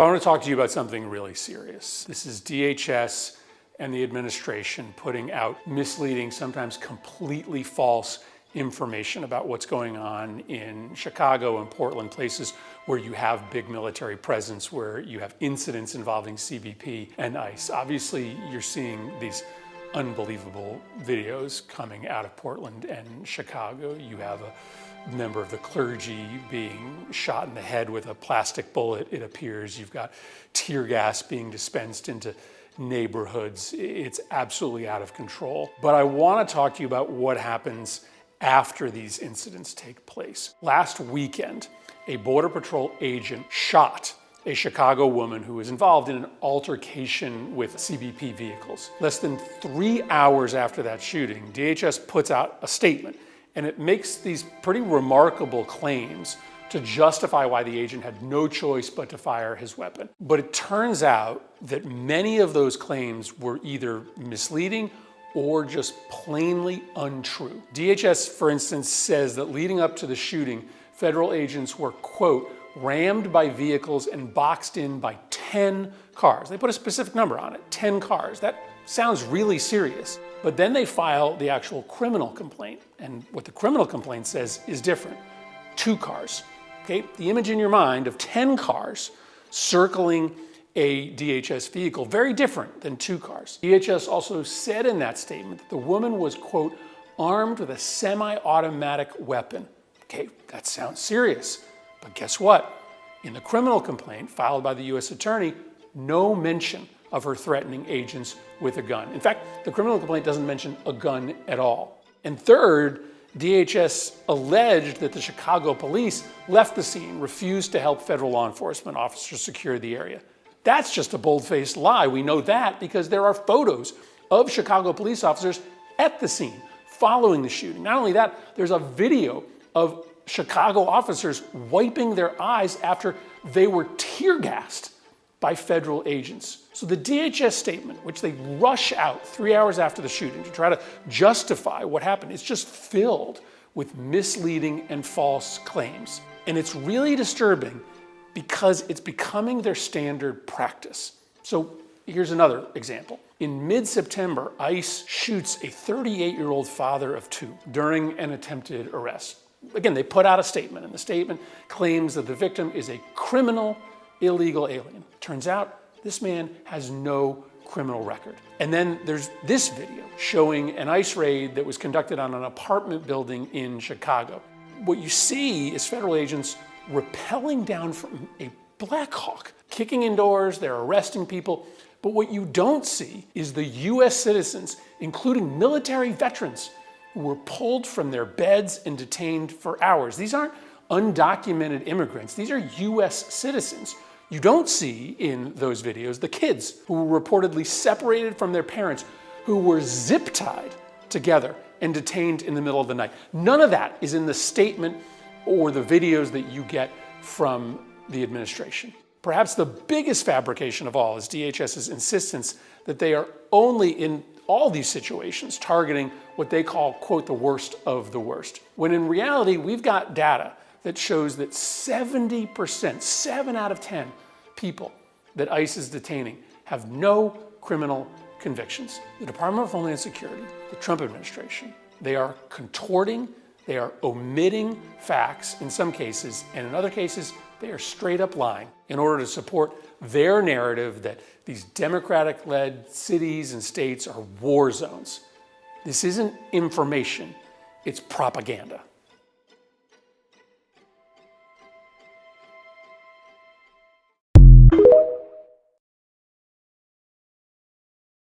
I want to talk to you about something really serious. This is DHS and the administration putting out misleading, sometimes completely false information about what's going on in Chicago and Portland, places where you have big military presence, where you have incidents involving CBP and ICE. Obviously, you're seeing these unbelievable videos coming out of Portland and Chicago. You have a member of the clergy being shot in the head with a plastic bullet, it appears. You've got tear gas being dispensed into neighborhoods. It's absolutely out of control. But I want to talk to you about what happens after these incidents take place. Last weekend, a Border Patrol agent shot a Chicago woman who was involved in an altercation with CBP vehicles. Less than 3 hours after that shooting, DHS puts out a statement, and it makes these pretty remarkable claims to justify why the agent had no choice but to fire his weapon. But it turns out that many of those claims were either misleading or just plainly untrue. DHS, for instance, says that leading up to the shooting, federal agents were, quote, rammed by vehicles and boxed in by 10 cars. They put a specific number on it, 10 cars. That sounds really serious. But then they file the actual criminal complaint. And what the criminal complaint says is different. 2 cars. Okay? The image in your mind of 10 cars circling a DHS vehicle, very different than 2 cars. DHS also said in that statement that the woman was, quote, armed with a semi-automatic weapon. Okay, that sounds serious. But guess what? In the criminal complaint filed by the U.S. Attorney, no mention of her threatening agents with a gun. In fact, the criminal complaint doesn't mention a gun at all. And third, DHS alleged that the Chicago police left the scene, refused to help federal law enforcement officers secure the area. That's just a bold-faced lie. We know that because there are photos of Chicago police officers at the scene following the shooting. Not only that, there's a video of Chicago officers wiping their eyes after they were tear-gassed by federal agents. So the DHS statement, which they rush out 3 hours after the shooting to try to justify what happened, is just filled with misleading and false claims. And it's really disturbing because it's becoming their standard practice. So here's another example. In mid-September, ICE shoots a 38-year-old father of 2 during an attempted arrest. Again, they put out a statement, and the statement claims that the victim is a criminal, illegal alien. Turns out, this man has no criminal record. And then there's this video showing an ICE raid that was conducted on an apartment building in Chicago. What you see is federal agents rappelling down from a Black Hawk, kicking in doors, they're arresting people. But what you don't see is the US citizens, including military veterans, who were pulled from their beds and detained for hours. These aren't undocumented immigrants. These are US citizens. You don't see in those videos the kids who were reportedly separated from their parents, who were zip-tied together and detained in the middle of the night. None of that is in the statement or the videos that you get from the administration. Perhaps the biggest fabrication of all is DHS's insistence that they are only in all these situations targeting what they call, quote, the worst of the worst. When in reality, we've got data that shows that 70%, 7 out of 10 people that ICE is detaining have no criminal convictions. The Department of Homeland Security, the Trump administration, they are contorting, they are omitting facts in some cases, and in other cases, they are straight up lying in order to support their narrative that these Democratic-led cities and states are war zones. This isn't information, it's propaganda.